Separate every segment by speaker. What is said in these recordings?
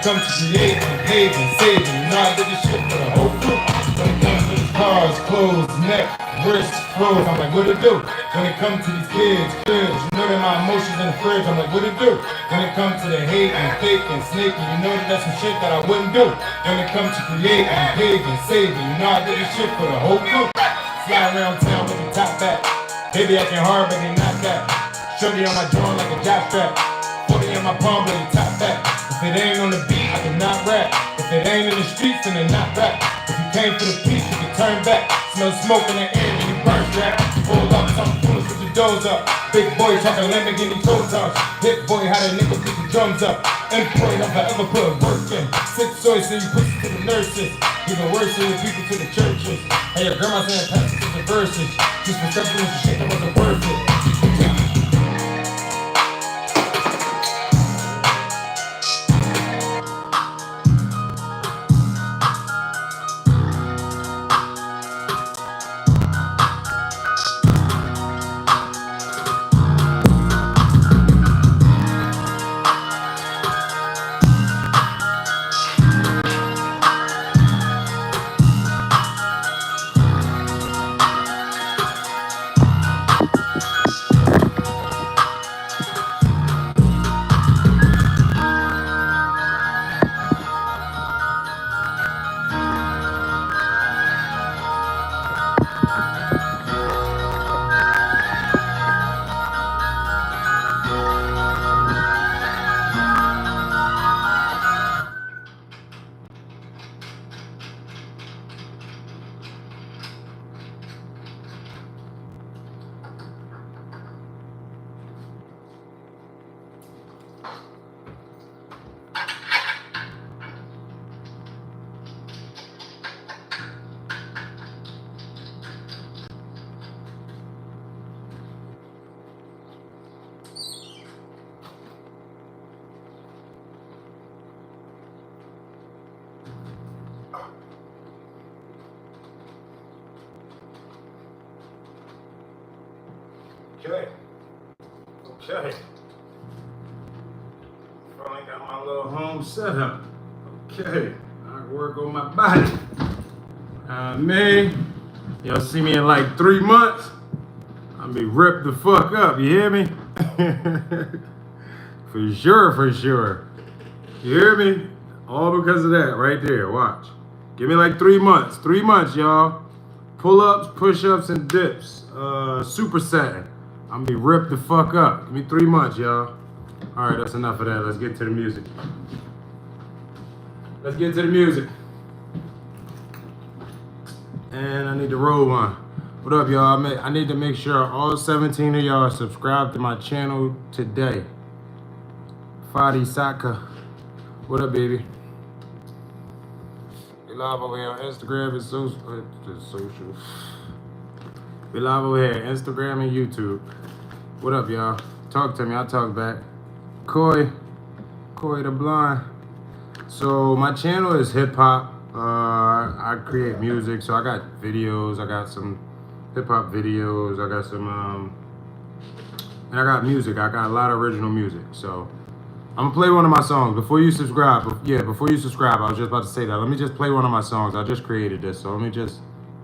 Speaker 1: comes to creating, paving, saving, you know I did this shit for the whole crew. When it comes to these cars, clothes, neck, wrists, froze, I'm like, what it do? When it comes to these kids, you know that my emotions in the fridge, I'm like, what it do? When it comes to the hating, faking, snaking, you know that that's some shit that I wouldn't do. When it comes to creating, paving, saving, you know I did this shit for the whole crew. Fly around town with the top back. They be acting hard, but they not that. Shorty on my drawing like a jock strap. 40 in my palm, but they top back. If it ain't on the beat, I cannot rap. If it ain't in the streets, then they not rap. If you came for the peace, you can turn back. Smell smoke in the air, and you burn strap. Hold up, something foolish with the doors up. Big boy talking Lamborghini toe touch. Hit boy, how the nigga pick the drums up. Employed, I'm forever put work in. 6 choice, so you push it to the nurses. Even worse, so you people to the churches. Hey, your grandma saying pass it to the verses. Just for something with shit that wasn't worth it. Okay. Finally got my little home set up. Okay. I can work on my body. Man, y'all see me in like 3 months, I'll be ripped the fuck up, you hear me? For sure, for sure. You hear me? All because of that right there, watch. Give me like 3 months. 3 months, y'all. Pull-ups, push-ups, and dips. Supersetting. I'm gonna be ripped the fuck up. Give me 3 months, y'all. All right, that's enough of that. Let's get to the music. Let's get to the music. And I need to roll one. What up, y'all? I need to make sure all 17 of y'all subscribe to my channel today. Fadi Saka. What up, baby? We live over here on Instagram and social. We live over here, Instagram and YouTube. What up, y'all? Talk to me, I'll talk back. Coy the Blind. So my channel is hip hop. I create music, so I got videos. I got some hip hop videos. I got some, and I got music. I got a lot of original music. So I'm gonna play one of my songs before you subscribe. Before you subscribe, I was just about to say that. Let me just play one of my songs. I just created this, so let me just.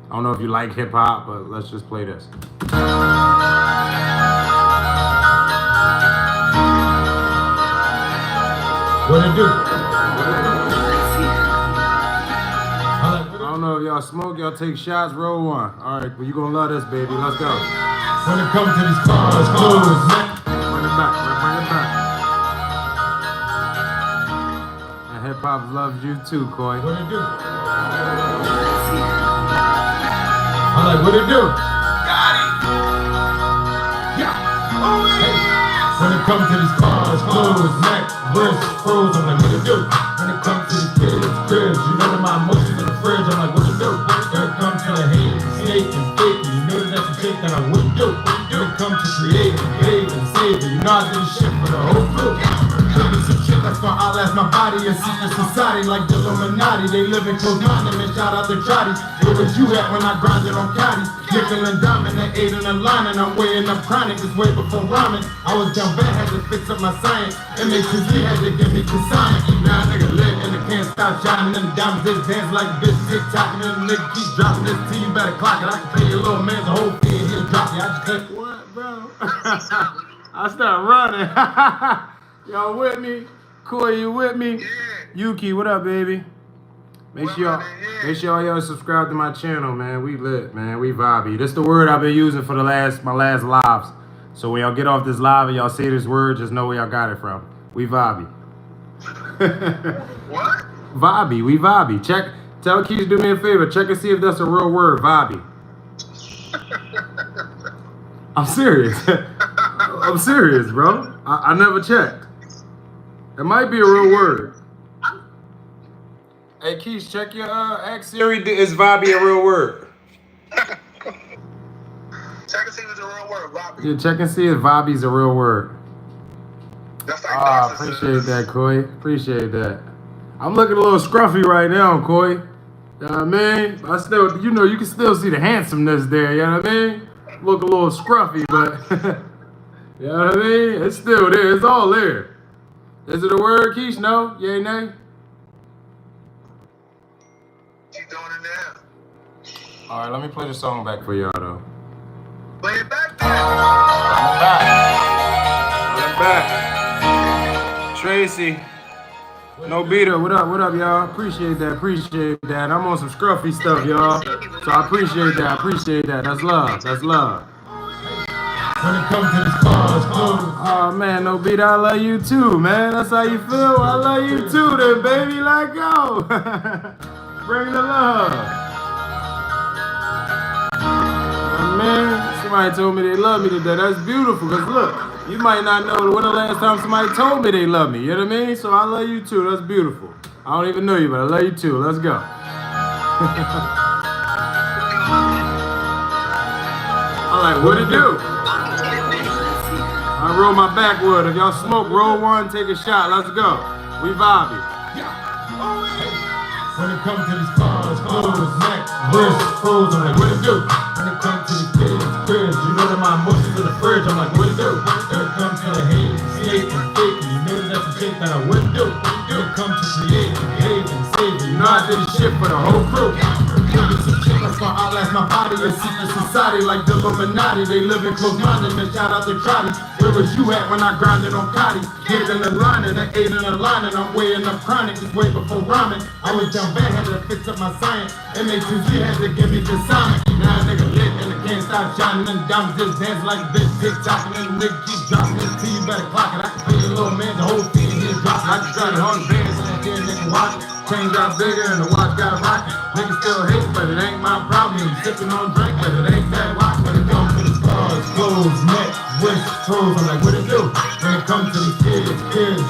Speaker 1: I don't know if you like hip hop, but let's just play this. What it do? I don't know if y'all smoke, y'all take shots, roll one. All right, well, you gonna love this, baby. Let's go. When it comes to these cars, clothes, man. Bring it back, bring it back. And hip hop loves you too, Coy. What it do? I'm like, what it do? Got it. Yeah. Oh, yeah. When it comes to these cars, clothes, neck, wrists, froze, I'm like, what it do? When it comes to these kids, cribs, you know that my emotions in the fridge, I'm like, what it do? When it comes to the hate, snake, and fake, you know that that's the shit that I wouldn't do. When it comes to creating, paving, saving, you know I do this shit for the whole crew. Some shit that's gonna outlast my body. A secret society like the Illuminati. They live in close minded and shout out the trotties. Where was you at when I grinded on Cotties? Nickel and diamond, they ate in a line, and I'm weighing up chronic. This way before rhyming. I was down bad, had to fix up my science. MHZ had to give me consignment. Now nigga live stop shining, and the diamonds just dance like a bitch, tick-tocking, and the nigga keep dropping this T, you better clock it. I can pay your little man's a whole fee, and he'll drop you. I just can't. What, bro? I start running. Y'all with me? Corey, you with me?
Speaker 2: Yeah.
Speaker 1: Yuki, what up, baby? Make sure y'all subscribe to my channel, man. We lit, man. We vibey. That's the word I've been using for my last lives. So when y'all get off this live and y'all say this word, just know where y'all got it from. We vibey.
Speaker 2: What?
Speaker 1: Vibey. We vibey. Tell Keys to do me a favor. Check and see if that's a real word. Vibey. I'm serious. I'm serious, bro. I never checked. It might be a real word. Hey, Keys, check your ask Siri. Is vibey a real word?
Speaker 2: Check and see if it's a real word, vibey.
Speaker 1: Yeah, check and see if vibey's a real word.
Speaker 2: That's like
Speaker 1: appreciate that, Coy. Appreciate that. I'm looking a little scruffy right now, Coy. You know what I mean? I still, you can still see the handsomeness there. You know what I mean? Look a little scruffy, but you know what I mean? It's still there. It's all there. Is it a word, Keish? No? Yay, nay?
Speaker 2: She's doing it now.
Speaker 1: All right, let me play the song back for y'all, though.
Speaker 2: Play it back then.
Speaker 1: I'm back. Tracy. No beater. What up, y'all? Appreciate that. I'm on some scruffy stuff, y'all. So I appreciate that. That's love. When it comes to this cars, oh man, no beater, I love you too, man. That's how you feel? I love you too then, baby. Let go. Bring the love. Oh, man, somebody told me they love me today. That's beautiful, because look, you might not know when the last time somebody told me they love me. You know what I mean? So I love you too. That's beautiful. I don't even know you, but I love you too. Let's go. I'm like, what it do? I roll my backwood. If y'all smoke, roll one, take a shot. Let's go. We vibey. When it comes to these cars, clothes, neck, wrist, froze, I'm like, what it do? When it comes to these kids, you know that my emotions in the fridge, I'm like, what it do? When it comes to the hate, snake, and fake, you know that's the shit that I wouldn't do. When it comes to creating, behaving, saving, you know I did this shit for the whole crew. That's why I outlast my body in secret society like the Illuminati. They live in close-minded, man, shout out to Trotty. Where was you at when I grinded on Cotty? Hit in the line and I ate in the line and I'm weighing up chronic just way before rhyming. I was down bad, had to fix up my science. MHZ had to give me the sign. Now a nigga lit and I can't stop shining. And diamonds just dance like a bitch, tick-tocking. And the nigga keep dropping this T, you better clock it. I can pay your little man the whole fee and he'll drop it. I just got 100 bands and that damn nigga watch it. Chain got bigger and the watch got rocket. Niggas still hate, but it ain't my problem. You sipping on drink, but it ain't that rock. When it comes to the cars, clothes, neck, wrist, toes, I'm like, what it do? When it comes to these kids,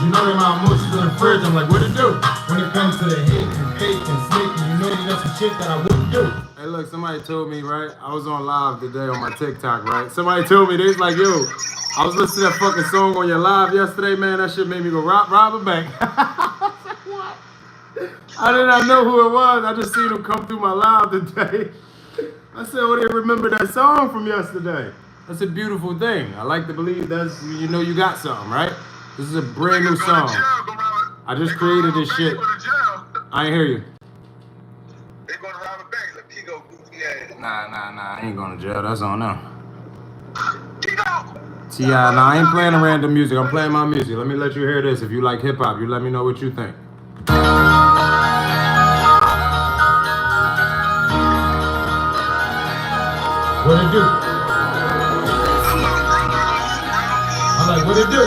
Speaker 1: you know that my emotions in the fridge, I'm like, what it do? When it comes to the hate and fake and snaking, you know that that's the shit that I wouldn't do. Hey, look, somebody told me, right? I was on live today on my TikTok, right? Somebody told me, they was like, yo, I was listening to that fucking song on your live yesterday, man. That shit made me go rob a bank. I did not know who it was. I just seen him come through my live today. I said, well, they remember that song from yesterday. That's a beautiful thing. I like to believe that's, you know, you got something, right? This is a brand new song. I just created this shit. I ain't hear you.
Speaker 2: They going to rob a bank. Like, Pico, goofy ass.
Speaker 1: Nah. I ain't going to jail. That's on them.
Speaker 2: Pico!
Speaker 1: T.I. Nah, I ain't playing random music. I'm playing my music. Let me let you hear this. If you like hip-hop, you let me know what you think. What it do? I'm like, what it do?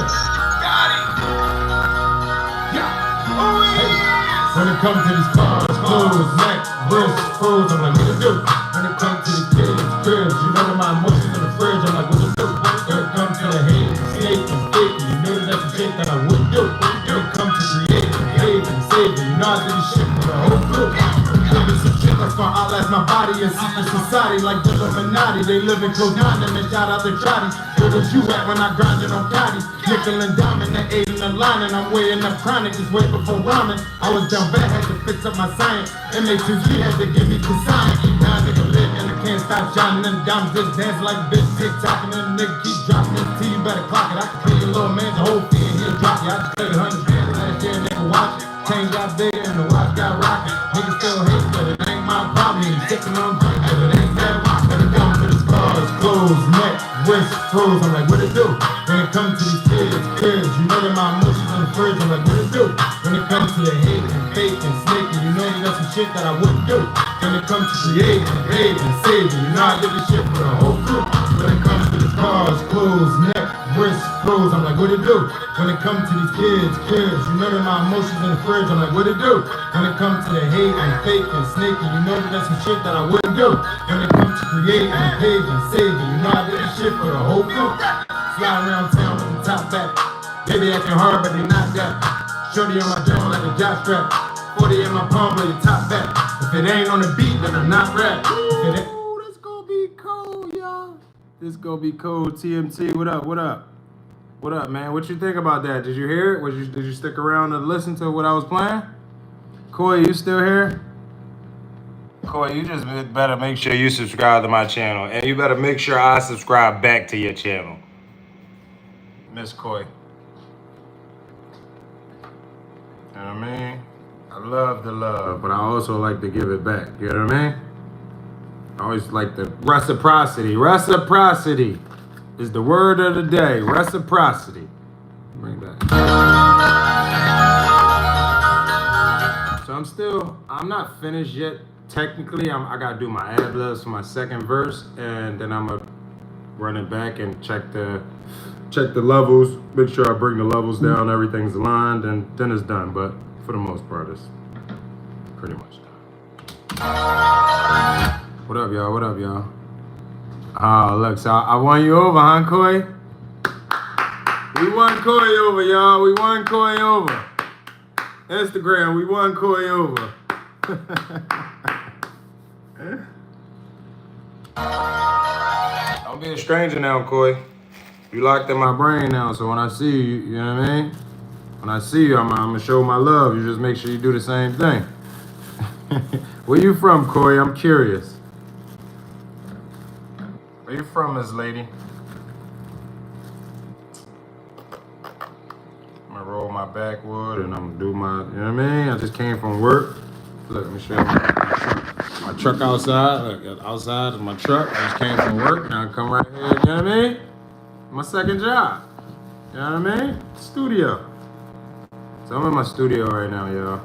Speaker 1: When it comes to these cars, clothes, neck, wrist, froze, I'm like, what it do? When it comes to these kids, you know that my emotions in the fridge, I'm like, what it do? When it comes to the hate, snake, and fake, you know that that's the shit that I wouldn't do. When it comes to creating, behaving, saving, you know I did this shit for the whole crew. That's why I outlast my body in secret society like the Illuminati. They live in close-minded, man, shout out to Trotty. Where was you at when I grinded on Cotty? Nickel and diamond, that ate in the line, and I'm weighing up chronic just way before rhyming. I was down bad, had to fix up my science. MHZ had to give me the sign. Now a nigga lit and I can't stop shining. And diamonds just dance like a bitch, tick-tocking. And the nigga keep dropping this T, you better clock it. I can pay your little man the whole fee and he'll drop you. I just paid 100 bands last year, nigga watch it. Chain got bigger and the watch got rocket. Niggas still hate, but it ain't my problem. Sipping on drink, but it ain't that rock. When it comes to the scars, clothes, neck, wrist, froze, I'm like, what it do? When it comes to these kids, you know that my emotions on the fridge, I'm like, what it do? When it comes to the hate and fake and snaking, you know that that's some shit that I wouldn't do. When it comes to creating, paving, and saving, you know I did this shit for the whole crew. When it comes to the cars, clothes, neck, wrist, froze, I'm like, what it do? When it comes to these kids, you know that my emotions in the fridge, I'm like, what it do? When it comes to the hate and fake and snaking, you know that that's some shit that I wouldn't do. When it comes to creating, paving, saving, you know I did this shit for the whole crew. Fly around town with the top back. Baby acting hard, but they not that. Shorty on my jaw like a jock strap. 40 in my palm, but the top back. If it ain't on the beat, then I'm not rap. Ooh, this gonna be cold, y'all. This gonna be cold. TMT, what up? What up? What up, man? What you think about that? Did you hear it? Did you stick around to listen to what I was playing? Coy, you still here? Coy, you just better make sure you subscribe to my channel, and you better make sure I subscribe back to your channel. Miss Coy. You know what I mean? I love the love, but I also like to give it back. You know what I mean? I always like the reciprocity. Reciprocity is the word of the day. Reciprocity. Bring that. So I'm not finished yet. Technically, I gotta do my ad-libs for my second verse, and then I'm gonna run it back and check the levels, make sure I bring the levels down, everything's aligned, and then it's done. But for the most part, it's pretty much done. What up, y'all? What up, y'all? Oh, look, so I won you over, huh, Coy? We won Coy over, y'all. We won Coy over. Instagram, we won Coy over. Don't be a stranger now, Coy. You locked in my brain now, so when I see you, you know what I mean? When I see you, I'm gonna show my love. You just make sure you do the same thing. Where you from, Coy? I'm curious. Where you from, Miss Lady? I'm gonna roll my backwood and I'm gonna do my, you know what I mean? I just came from work. Look, let me show you my truck outside. Look, outside is my truck. I just came from work. Now I come right here, you know what I mean? My second job. You know what I mean? Studio. So I'm in my studio right now, y'all.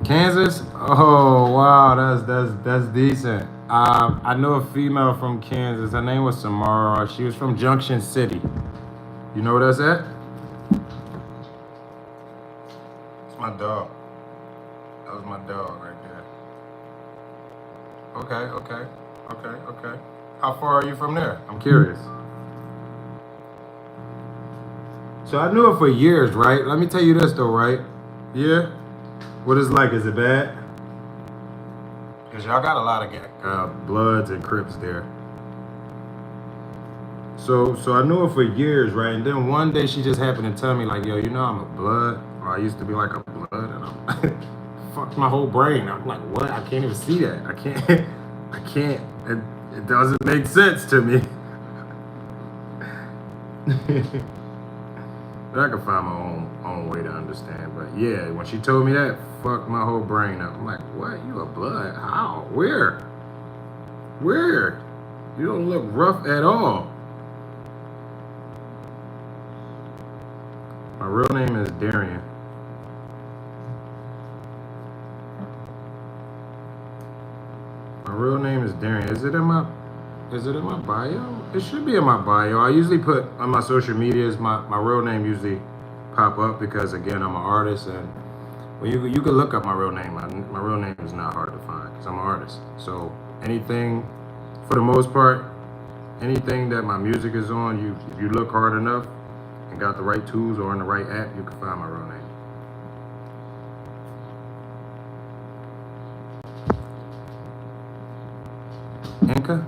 Speaker 1: Kansas? Oh wow, that's decent. I know a female from Kansas. Her name was Samara. She was from Junction City. You know where that's at? It's my dog. That was my dog right there. Okay. How far are you from there? I'm curious. So I knew her for years, right? Let me tell you this though, right? Yeah? What it's like? Is it bad? Because y'all got a lot of Bloods and Crips there. So I knew her for years, right? And then one day she just happened to tell me, like, yo, you know I'm a Blood. Or I used to be like a Blood. And I'm fucked my whole brain. I'm like, what? I can't even see that. I can't. It doesn't make sense to me. But I can find my own way to understand. But yeah, when she told me that, fucked my whole brain up. I'm like, what? You a Blood? How? Where? You don't look rough at all. My real name is Darian. My real name is Darian. Is it in my bio? It should be in my bio. I usually put on my social medias, my real name usually pop up because, again, I'm an artist, and well, you can look up my real name. My real name is not hard to find because I'm an artist. So anything, for the most part, anything that my music is on, if you look hard enough and got the right tools or in the right app, you can find my real name. Inca?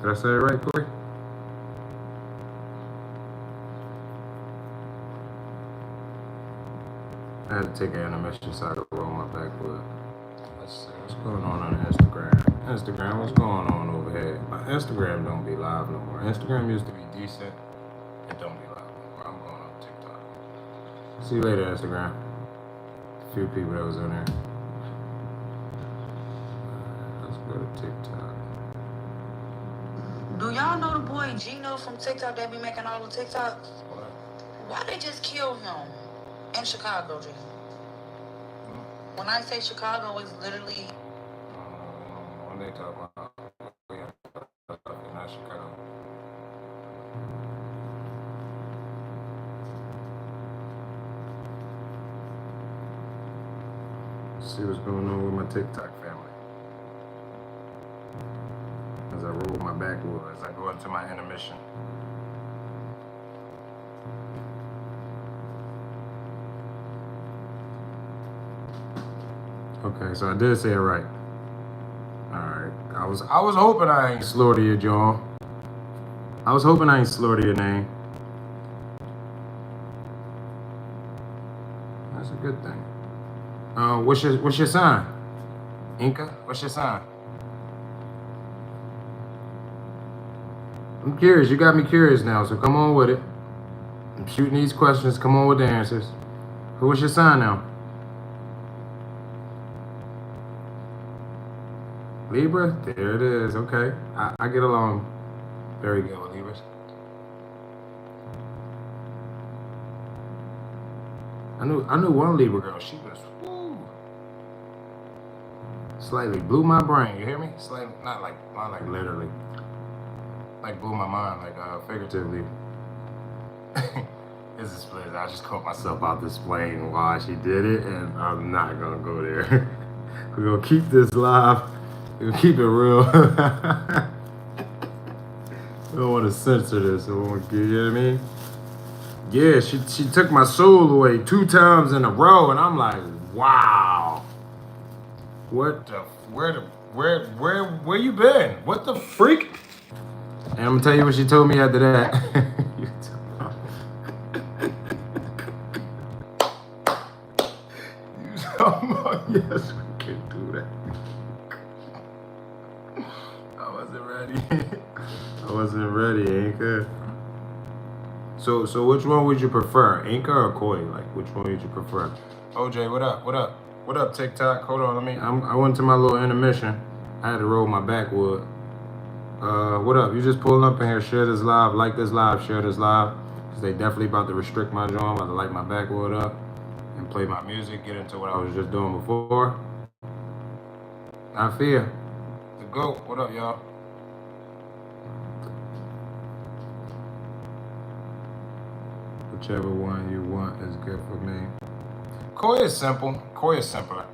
Speaker 1: Did I say it right, Corey? I had to take an intermission so I could roll my backwood. Let's see what's going on Instagram. Instagram, what's going on over here? My Instagram don't be live no more. Instagram used to be decent. It don't be live no more. I'm going on TikTok.
Speaker 3: See you later, Instagram. A few people that was on there. Let's go to TikTok.
Speaker 4: Do y'all know the boy Gino from TikTok that be making all the TikToks?
Speaker 3: What?
Speaker 4: Why they just kill him in Chicago, G? When I say Chicago, it's literally...
Speaker 3: When they talk about not Chicago. See what's going on with my TikTok family. As I roll my backwood, as I go into my intermission. Okay, so I did say it right. Alright. I was hoping I ain't slaughtered you, John. I was hoping I ain't slaughtered your name. That's a good thing. What's your sign? Inca? What's your sign? I'm curious. You got me curious now, so come on with it. I'm shooting these questions. Come on with the answers. So what's your sign now? Libra? There it is. Okay. I get along very good with Libras. I knew one Libra girl. She was slightly blew my brain. You hear me? Slightly, not like literally. Like blew my mind, like figuratively. This is split. I just caught myself out displaying why she did it, and I'm not gonna go there. We're gonna keep this live. We're gonna keep it real. We don't want to censor this. We want to, you know what I mean? Yeah, she took my soul away 2 times in a row, and I'm like, wow. What the? Where you been? What the freak? And I'm gonna tell you what she told me after that. Yes, we can do that. I wasn't ready, Inca. So which one would you prefer, Inca or Koi? Like, which one would you prefer? OJ, what up? What up, TikTok? Hold on, I went to my little intermission. I had to roll my backwood. What up? You just pulling up in here, share this live, like this live, share this live. Because they definitely about to restrict my joint, about to light my backwood up and play my music, get into what I was just doing before. I fear. The GOAT. What up, y'all? Whichever one you want is good for me. Koi is simple. Koi is simpler.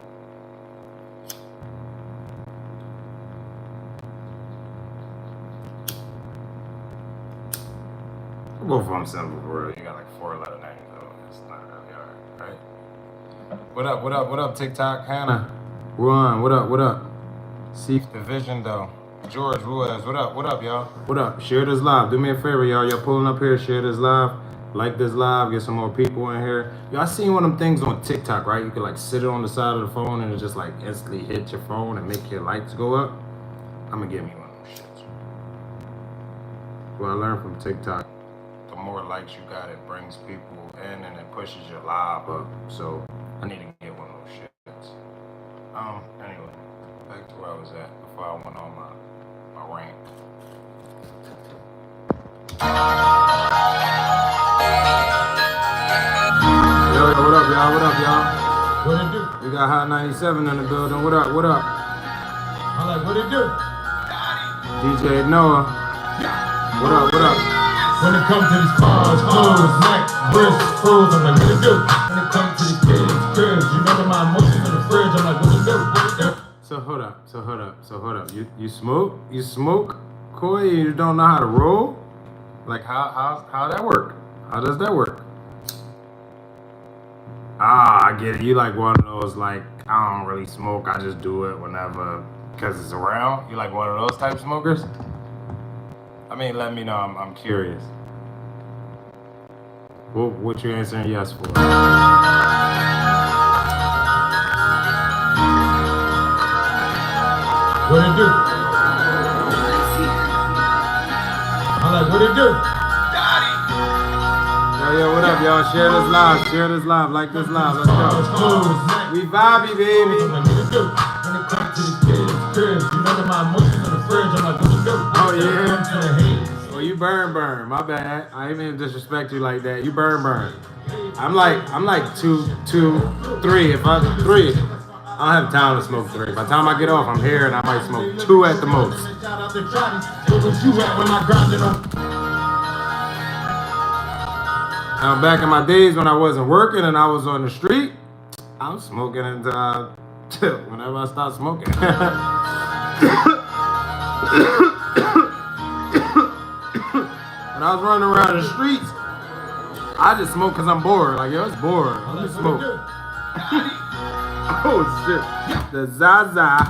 Speaker 3: Both of them simple for real. You got like 4-letter names though. It's not really hard, right? What up, TikTok? Hannah. Ron, what up? See the vision though. George Ruiz, what up, y'all? What up? Share this live. Do me a favor, y'all. Y'all pulling up here, share this live. Like this live, get some more people in here. Y'all seen one of them things on TikTok, right? You can like sit it on the side of the phone and it just like instantly hit your phone and make your lights go up. I'm gonna give me one of those shits. What I learned from TikTok, the more likes you got, it brings people in and it pushes your live up. So I need to get one of those shits. Anyway, back to where I was at before I went on my rant. Yo, what up, y'all?
Speaker 1: What it do?
Speaker 3: We got Hot 97 in the building. What up?
Speaker 1: I'm like, what it do?
Speaker 3: DJ Noah. What up?
Speaker 1: When it comes to these cars, clothes, neck, wrists, froze, I'm like, what it do? When it comes to these kids, girls, you know that my emotions in the fridge, I'm like, what it do?
Speaker 3: So hold up. You smoke, Koi, and you don't know how to roll? Like how that work? How does that work? Ah, I get it. You like one of those, like, I don't really smoke, I just do it whenever, because it's around? You like one of those type smokers? I mean, let me know, I'm curious. What you answering yes for?
Speaker 1: What it do? I'm like, what it do?
Speaker 3: Daddy, yeah, what up, y'all? Share this live. Share this live. Like this live. Let's go. We vibey, baby. Oh, yeah. Well, you burn. My bad. I ain't mean to disrespect you like that. You burn. I'm like 2, 3. If I'm 3, I don't have time to smoke 3. By the time I get off, I'm here and I might smoke 2 at the most. Now, back in my days when I wasn't working and I was on the street, I was smoking until whenever I stopped smoking. When I was running around the streets, I just smoke because I'm bored. Like, yo, it's bored. Let me smoke. Oh, shit. The Zaza.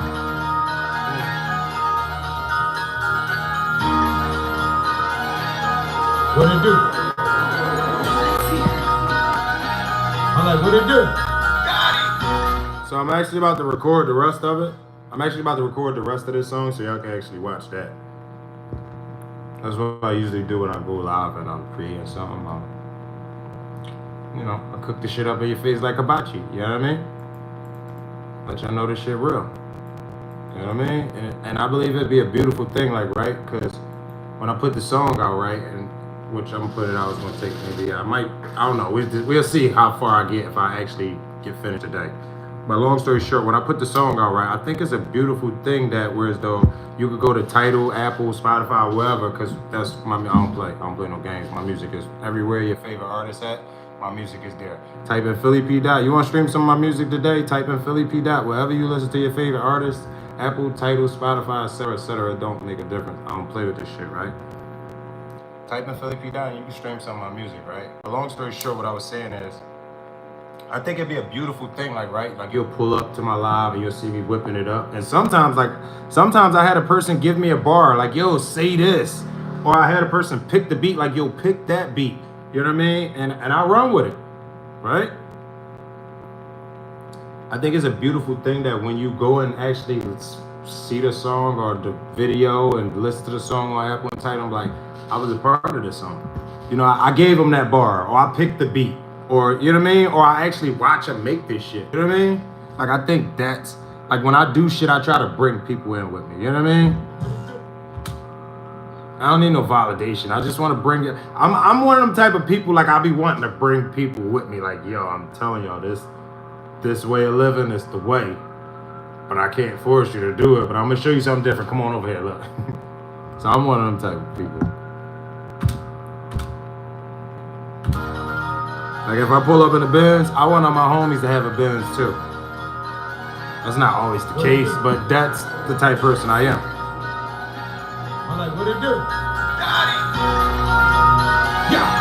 Speaker 1: What it do? I'm like, what it do?
Speaker 3: So I'm actually about to record the rest of it. I'm actually about to record the rest of this song so y'all can actually watch that. That's what I usually do when I go live and I'm creating something. I cook the shit up in your face like hibachi. You know what I mean? Let y'all know this shit real. You know what I mean? And I believe it'd be a beautiful thing, like, right? Because when I put the song out, right, and which I'm gonna put it out, it's gonna take maybe, I don't know. We'll see how far I get if I actually get finished today. But long story short, when I put the song out, right, I think it's a beautiful thing that whereas though you could go to Tidal, Apple, Spotify, wherever, because that's I don't play no games. My music is everywhere your favorite artist at. My music is there. Type in PhillyPdot. You want to stream some of my music today? Type in PhillyPdot. Wherever you listen to your favorite artists, Apple, Tidal, Spotify, etc. It don't make a difference. I don't play with this shit, right? Type in PhillyPdot and you can stream some of my music, right? But long story short, what I was saying is, I think it'd be a beautiful thing, like, right? Like, you'll pull up to my live and you'll see me whipping it up. And sometimes I had a person give me a bar, like, yo, say this. Or I had a person pick the beat, like, yo, pick that beat. You know what I mean? And I'll run with it, right? I think it's a beautiful thing that when you go and actually see the song or the video and listen to the song on Apple and Tidal, I'm like, I was a part of this song. I gave them that bar, or I picked the beat. Or, you know what I mean? Or I actually watch them make this shit. You know what I mean? Like, I think that's, like, when I do shit, I try to bring people in with me. You know what I mean? I don't need no validation. I just want to bring it. I'm one of them type of people, like, I be wanting to bring people with me. Like, yo, I'm telling y'all, this way of living is the way. But I can't force you to do it. But I'm going to show you something different. Come on over here, look. So I'm one of them type of people. Like, if I pull up in the Benz, I want all my homies to have a Benz too. That's not always the case, but that's the type of person I am.
Speaker 1: I'm like, what it do? Yeah.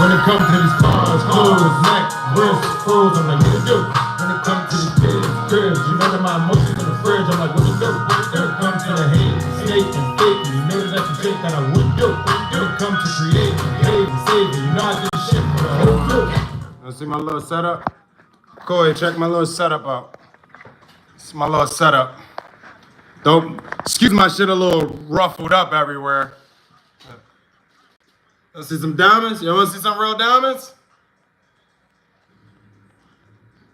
Speaker 1: When it comes to these cars, clothes, neck, wrists, froze, I'm like, what it do? When it comes to these kids, you know that my emotions in the fridge, I'm like, what it do? When it comes to the hate, snake, and fake, you know that that's the shit that I wouldn't do. When it comes to creating, hate, and saving, you know I do shit for the whole crew.
Speaker 3: You see my little setup? Go ahead, check my little setup out. It's my little setup. Don't, excuse my shit a little ruffled up everywhere. Let's see some diamonds. You want to see some real diamonds?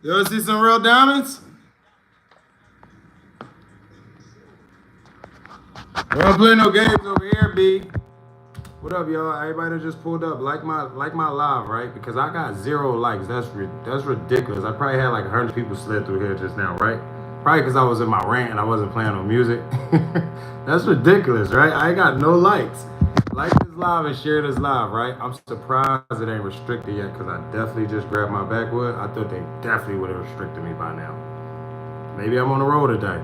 Speaker 3: You want to see some real diamonds? We don't play no games over here, B. What up, y'all? Everybody that just pulled up, like my live, right? Because I got 0 likes. That's ridiculous. I probably had like 100 people slid through here just now, right? Probably because I was in my rant and I wasn't playing on music. That's ridiculous, right? I ain't got no likes. Like this live and share this live, right? I'm surprised it ain't restricted yet because I definitely just grabbed my backwood. I thought they definitely would have restricted me by now. Maybe I'm on the road today.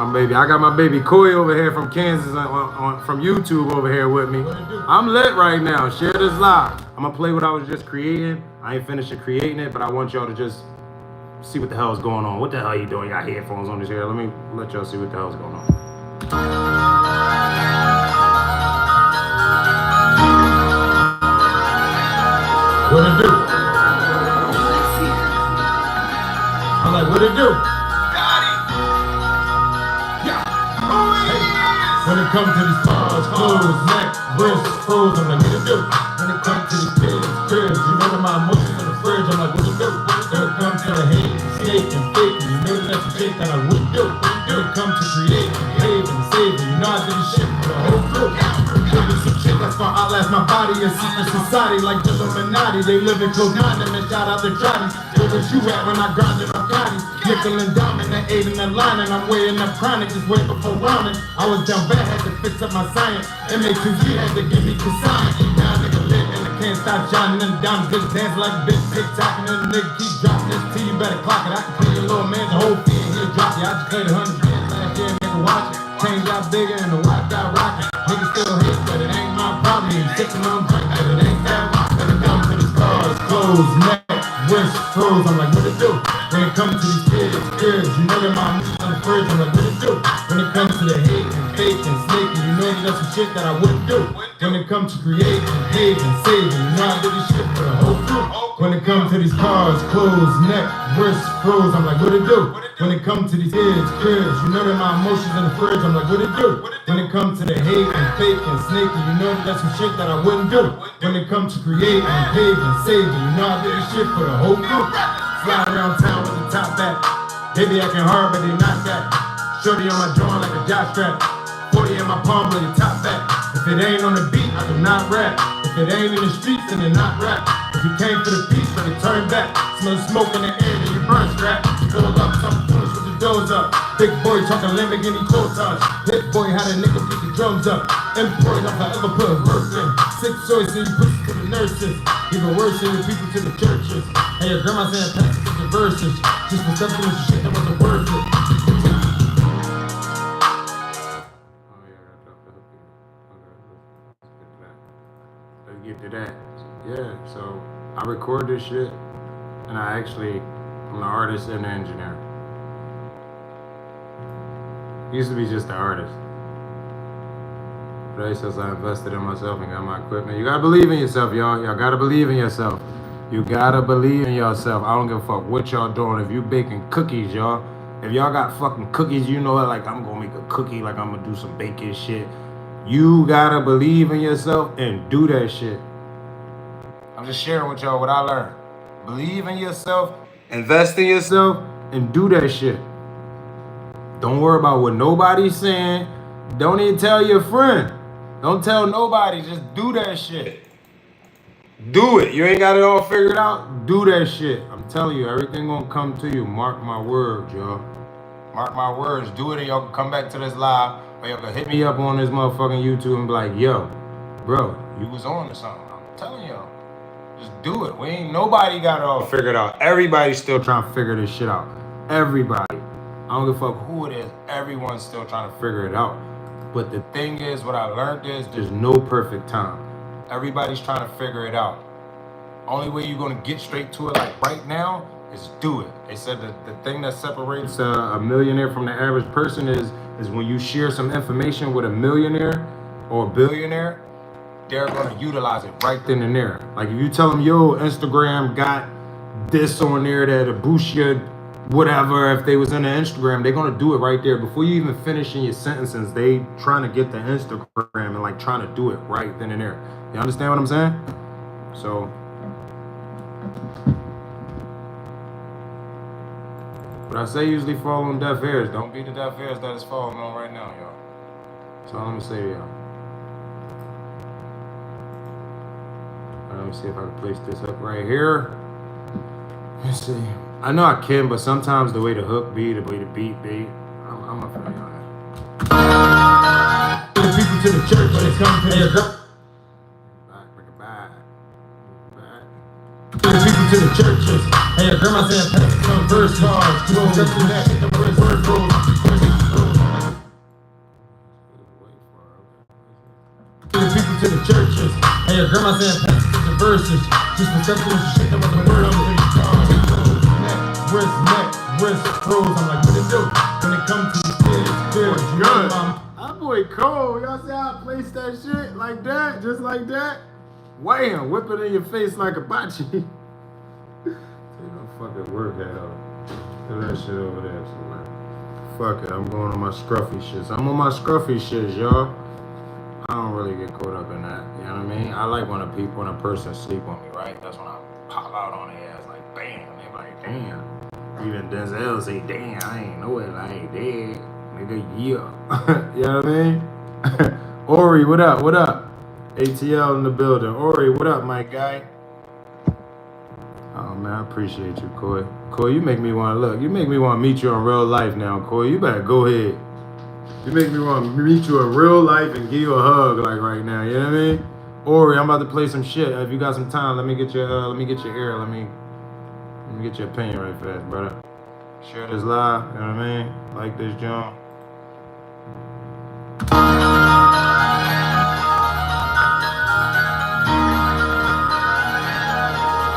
Speaker 3: I got my baby Koi over here from Kansas from YouTube over here with me. I'm lit right now. Share this live. I'm gonna play what I was just creating. I ain't finished creating it, but I want y'all to just see what the hell is going on. What the hell you doing? You got headphones on this here. Let me let y'all see what the hell's going on.
Speaker 1: What it do? I'm like, what it do? When it comes to these cars, clothes, wrist froze. I'm like, what to do? When it comes to these kids, you know that my emotions in the fridge. I'm like, what to do? When it comes to the hate, snake and fake, you know that that's the shit that I would do. When it comes to create, behave, and save, you know I did this shit for the whole crew. Some shit that's gonna outlast my body. A secret society like the Illuminati. They live in close minded and shout out the trotties. Where was you at when I grinded on Cotties? Nickel and diamond, that 8 in the line, and I'm weighing up chronic just way before rounding. I was down bad, had to fix up my science. MA2G had to give me consignment. Now nigga lit and I can't stop shining. Them diamonds just dance like a bitch, tick-tocking. And the nigga keep dropping this T, you better clock it. I can clear your little man, the whole fee, and he'll drop you. I just played 100 bands last year, nigga watch it. Change got bigger and the watch got rocking. Niggas still hate, but it ain't my problem. You sipping on drink, but it ain't that rock. When it comes to these cars, clothes, neck, wrist, froze. I'm like, what to do? When it comes to these kids, you know that my music on the fridge. I'm like, what to do? When it comes to the hate and fake and snake, you know that that's some shit that I wouldn't do. When it comes to create and behave and save, you know I did this shit for the whole crew. When it comes to these cars, clothes, neck, wrist, froze. I'm like, what to do? When it comes to these kids, you know that my emotions in the fridge. I'm like, what to do? When it comes to the hate and fake and snake, you know that that's some shit that I wouldn't do. When it comes to create and behave and save, you know I did this shit for the whole crew. Fly around town with the top back. They be acting hard, but they not that. Shorty on my joint like a jock strap. 40 in my palm with the top back. If it ain't on the beat, I do not rap. If it ain't in the streets, then it not rap. If you came for the peace, then it turn back. Smell smoke in the air, then you burn scrap. Pull up, something foolish with the doors up. Big boy talking Lamborghini toe touch. Hit boy had a nigga beat the drums up. Employed if I ever put a work in. 6 choices, you push it to the nurses. Even worse than the people to the churches. Hey, your grandma saying pass it to the verses. Just for something with shit that wasn't worth it.
Speaker 3: Let's get to that. Yeah, so I record this shit, and I'm the artist and the engineer. Used to be just the artist. But since I invested in myself and got my equipment, you gotta believe in yourself, y'all. Y'all gotta believe in yourself. You gotta believe in yourself. I don't give a fuck what y'all doing. If you baking cookies, y'all. If y'all got fucking cookies, you know it, like I'm gonna make a cookie, like I'm gonna do some baking shit. You gotta believe in yourself and do that shit. I'm just sharing with y'all what I learned. Believe in yourself, invest in yourself, and do that shit. Don't worry about what nobody's saying. Don't even tell your friend. Don't tell nobody. Just do that shit. Do it. You ain't got it all figured out. Do that shit. I'm telling you, everything gonna come to you. Mark my words, y'all. Mark my words. Do it, and y'all can come back to this live, or y'all can hit me up on this motherfucking YouTube and be like, yo, bro, you was on to something. I'm telling y'all. Just do it. We ain't nobody got it all figured out. Everybody's still trying to figure this shit out. Everybody. I don't give a fuck who it is. Everyone's still trying to figure it out. But the thing is, what I learned is there's no perfect time. Everybody's trying to figure it out. Only way you're going to get straight to it, like right now, is do it. They said that the thing that separates a millionaire from the average person is when you share some information with a millionaire or a billionaire, they're going to utilize it right then and there. Like if you tell them, yo, Instagram got this on there that'll boost your whatever. If they was in the Instagram, they're going to do it right there. Before you even finishing your sentences, they trying to get the Instagram and like trying to do it right then and there. You understand what I'm saying? So, what I say usually fall on deaf ears. Don't be the deaf ears that is falling on right now, y'all. That's all I'm going to say to y'all. Let me see if I can place this up right here. Let's see. I know I can, but sometimes the way the hook be, the way the beat be, I'm not feeling that.
Speaker 1: The people to the church when it comes to their girl.
Speaker 3: Back.
Speaker 1: The people to the churches. Hey, your grandma said pass it on verse cards. You don't remember that shit, the word goes. The people to the churches. Hey, your grandma said pass it the verses. Just for something with shit that wasn't word on the cards. Wrist froze. I'm like, what it do? When it comes to these kids, you know
Speaker 3: that boy cold. Y'all see how I placed that shit like that? Just like that? Wham! Whip it in your face like a bocce. Take a fucking work hat off. Throw that shit over there somewhere. Fuck it, I'm going on my scruffy shits. I'm on my scruffy shits, y'all. I don't really get caught up in that. I like when a person sleep on me, right? That's when I pop out on their ass like, bam. They like, damn. Even Denzel say, damn, I ain't know it like that. Nigga, yeah. You know what I mean? Ori, what up? What up? ATL in the building. Ori, what up, my guy? Oh man, I appreciate you, Coy. Coy, you make me want to look. You make me want to meet you in real life now, Coy. You better go ahead. You make me want to meet you in real life and give you a hug like right now. You know what I mean? Ori, I'm about to play some shit. If you got some time, let me get your ear. Let me get your opinion right fast, brother. Share this live. You know what I mean? Like this, John.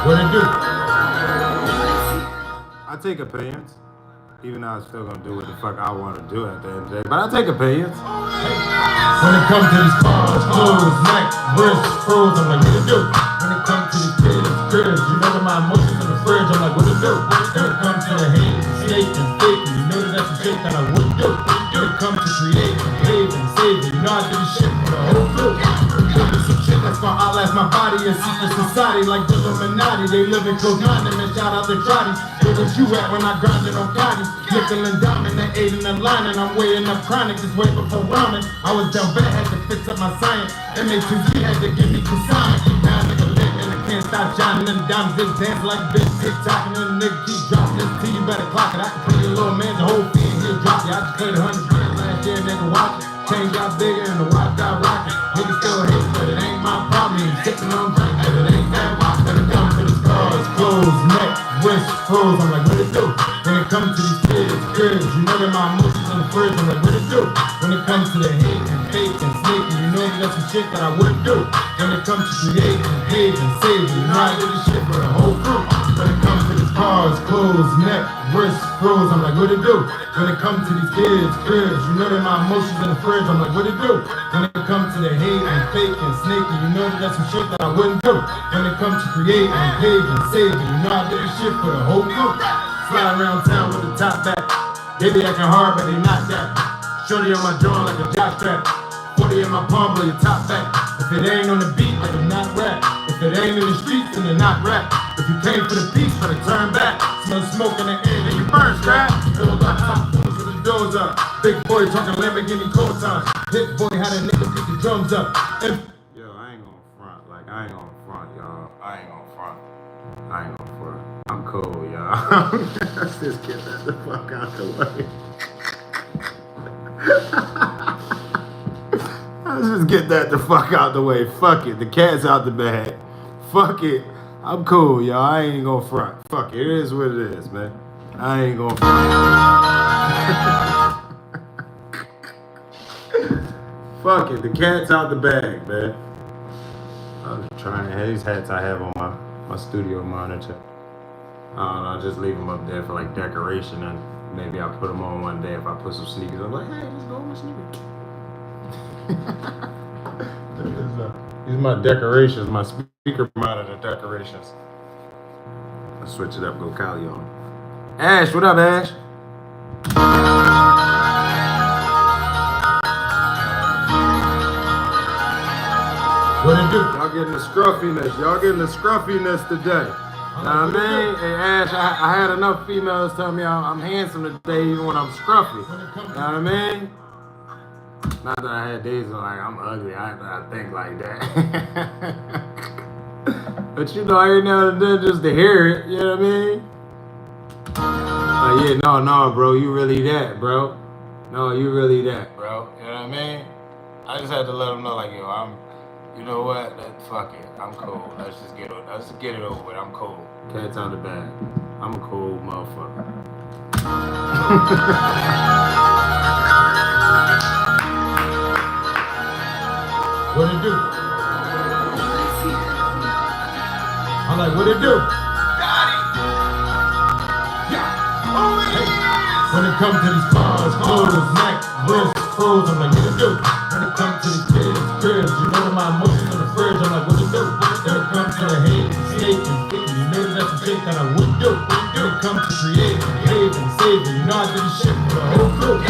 Speaker 1: What it do?
Speaker 3: I take opinions, even though I'm still gonna do what the fuck I want to do at the end of the day. But I take opinions.
Speaker 1: When it comes to these cars, clothes, neck, wrist, froze, I'm like, what it do? When it comes to these cribs, you know that my emotions in the fridge, I'm like, what it do? When it comes to the hate, snake, and fake, you know that that's the shit that I wouldn't do. When it comes to creating, paving, saving, you know I do this shit for the whole crew. Some shit that's gonna outlast my body in secret society like the Illuminati. They live in close minded and shout out the trotties. Where was you at when I grinded on Gotti? Nickel and diamond, they ate in the line, and I'm weighing up chronic just way before ramen. I was down bad, had to fix up my science. MA2Z had to give me consignment. Now nigga lit and I can't stop shining. And the diamonds just dance like bitch TikTok, and then the nigga keep dropping this T. You better clock it. I can pay your little man the whole fee and he'll drop you. I just played 100 grand last year, nigga watch it. Chain got bigger and the watch got rocking. Niggas still hate, but it ain't my problem. You sipping on drink, but it ain't that wild. When it comes to these cars, clothes, neck, wrist, froze, I'm like, what it do? When it comes to these cribs, you know that my emotions in the fridge, I'm like, what it do? When it comes to the hate and fake and snaking, you know that that's some shit that I wouldn't do. When it comes to creating, paving, saving, you know I do this shit for the whole crew. When it comes to these cars, clothes, neck, wrist, froze, I'm like, what it do? When it comes to these cribs, you know that my emotions in the fridge, I'm like, what it do? When it comes to the hate and fake and snaking, you know that that's some shit that I wouldn't do. When it comes to creating, paving, saving, you know I do this shit for the whole crew. Fly around town with a top back. They be acting hard, but they not that. Shorty on my joint like a jock strap. 40 in my palm, blow your top back. If it ain't on the beat, like I'm not rap. If it ain't in the streets, then you're not rap. If you came for the peace, better turn back. Smell smoke in the air, then you burn strap. Fill up top phones with the doors up. Big boy talking Lamborghini cold time. Hit boy had a nigga pick the drums up.
Speaker 3: Yo, I ain't gonna front. Like, I ain't gonna front, y'all. I ain't gonna front. I'm cool, y'all. Let's just get that the fuck out the way. Let's just get that the fuck out the way. Fuck it. The cat's out the bag. Fuck it. I'm cool, y'all. I ain't gonna front. Fuck it. It is what it is, man. I ain't gonna front. Fuck it. The cat's out the bag, man. I'm just trying. These hats I have on my studio monitor. I don't know, just leave them up there for like decoration, and maybe I'll put them on one day if I put some sneakers. I'm like, hey, let's go with sneakers. These are my decorations, my speaker monitor decorations. Let's switch it up, go Kali on. Ash, what up, Ash?
Speaker 1: What it do?
Speaker 3: Y'all getting the scruffiness. Y'all getting the scruffiness today. Know what I mean? Hey, Ash, I had enough females tell me I'm handsome today even when I'm scruffy. You know what I mean? Not that I had days like I'm ugly. I think like that. But you know, every now and then just to hear it, you know what I mean? Like, yeah, no, bro, you really that, bro. No, you really that, bro. You know what I mean? I just had to let them know, like, yo, you know what? Fuck it. I'm cool. Let's just get it over with. I'm cool. Cat's out the bag. I'm a cool motherfucker.
Speaker 1: What it do? I'm like, what it do? When it comes to these cars, clothes, neck, wrist, froze, I'm like, what it do? When it comes to these cribs, you know that my emotions in the fridge, I'm like, what it do? When it comes to the hate, snake, and fake, you know that that's some shit that I wouldn't do. When it comes to creating, paving, saving, you know I do this shit for the whole crew.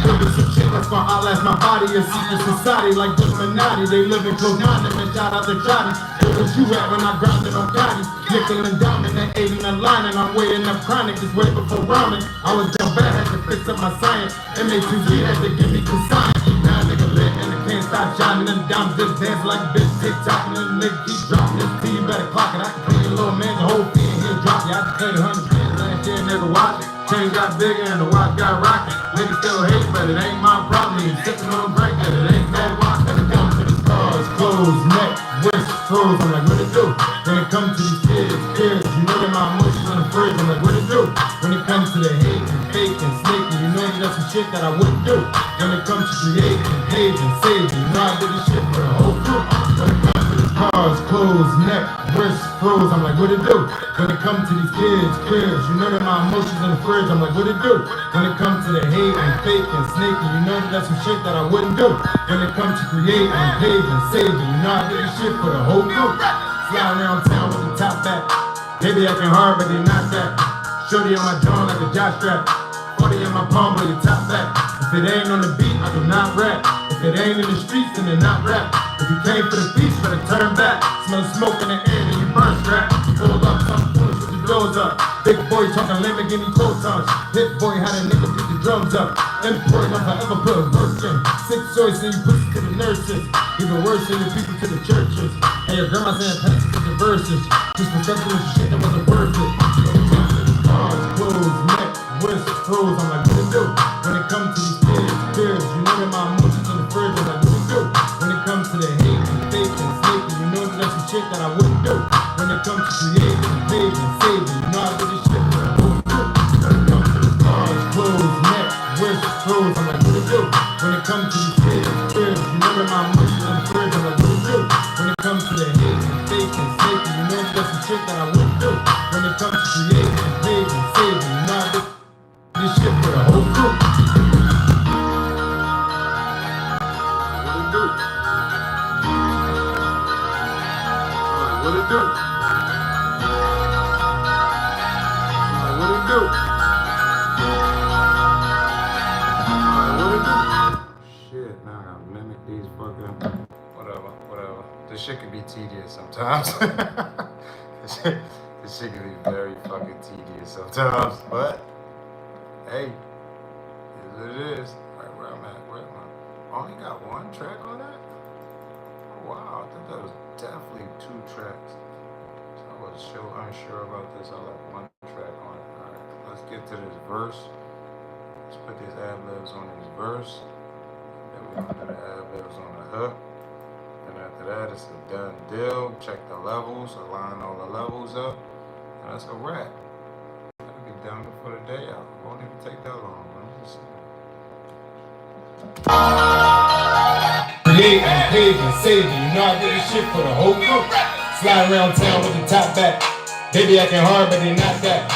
Speaker 1: building some shit that's gonna outlast my body. A secret society like Illuminati. They live in close monument, shout out to Johnny. Where was you at when I grounded on Gotti? Nickel and diamond and 8 in the line, and I'm weighing up chronic, just way before ramen. I was down bad, had to fix up my science. MA2Z had to give me consignment. Now nigga lit and I can't stop shining. Them diamonds just dance like a bitch, tick-tock, and then nigga keep dropping this P. You better clock it. I can pay your little man the whole fee and he'll drop you. I just paid 100 bands last year, nigga, watch it. Chain got bigger and the watch got rocket. Niggas still hate, but it ain't my problem. You sipping on break, that it ain't that rock. When it comes to these cars, clothes, neck, wrist, froze, I'm like, what it do? When it comes to these kids, you know that my emotions on the fridge, I'm like, what it do? When it comes to the hate and fake and snaking, you know that's some shit that I wouldn't do. When it comes to creating, paving, saving, you know I did this shit for the whole group. When it comes to these cars, clothes, neck, wrist, froze, I'm like, what it do? When it comes to these kids, you know that my emotions in the fridge, I'm like, what it do? When it comes to the hate and fake and snaking, you know that's some shit that I wouldn't do. When it comes to creating, paving, saving, you know I did this shit for the whole group. Fly around town with the top back. They be acting hard, but they not that. Shorty on my jaw like a jock strap. 40 in my palm, but you top back. If it ain't on the beat, I do not rap. If it ain't in the streets, then it not rap. If you came for the beach, better turn back. Smell smoke in the air, then you burn strap. Pull up, some foolish with the doors up. Big boy talking Lamborghini photons. Hit boy, how the nigga beat the drums up. Important, I'm forever put a verse in. 6 choice, and you push it to the nurses. Even worse than the people to the churches. And your grandma saying pass it to the verses. Just for something shit that wasn't worth it. Cars, clothes, neck, wrist, froze, I'm like, what it do? When it comes to these kids, you know that my emotions in the fridge, I'm like, what it do? When it comes to the hate and fake and snaking, you know that that's some shit that I wouldn't do. When it comes to creating, paving, saving, you know I did this shit for the whole group. When it comes to the cars, clothes, neck, wrist, froze, I'm like, what it do? When it comes to these kids, you know that my emotions in the fridge, I'm like, what it do? When it comes to the hate and fake and snaking, you know that that's some shit that I wouldn't do. When it comes to creating, paving, saving, you know I did this shit for the whole group. What it do? What it do? What it do? What it do?
Speaker 3: Shit, now I gotta mimic these fucking. Whatever. This shit can be tedious sometimes. this shit can be very fucking tedious sometimes, but hey, it is what it is. Right where I'm at, I only got one track on that? Oh wow, I thought that was definitely 2 tracks. So I was unsure about this. I like 1 track on it. Alright, let's get to this verse. Let's put these ad-libs on this verse. Then we're gonna do the ad-libs on the hook. And after that, it's a done deal. Check the levels, align all the levels up, and that's a wrap. That'll be done before the day out. It won't even take that long.
Speaker 1: Creating, paving, saving, you know I did this shit for the whole group. Slide around town with the top back. They be acting hard, but they not that.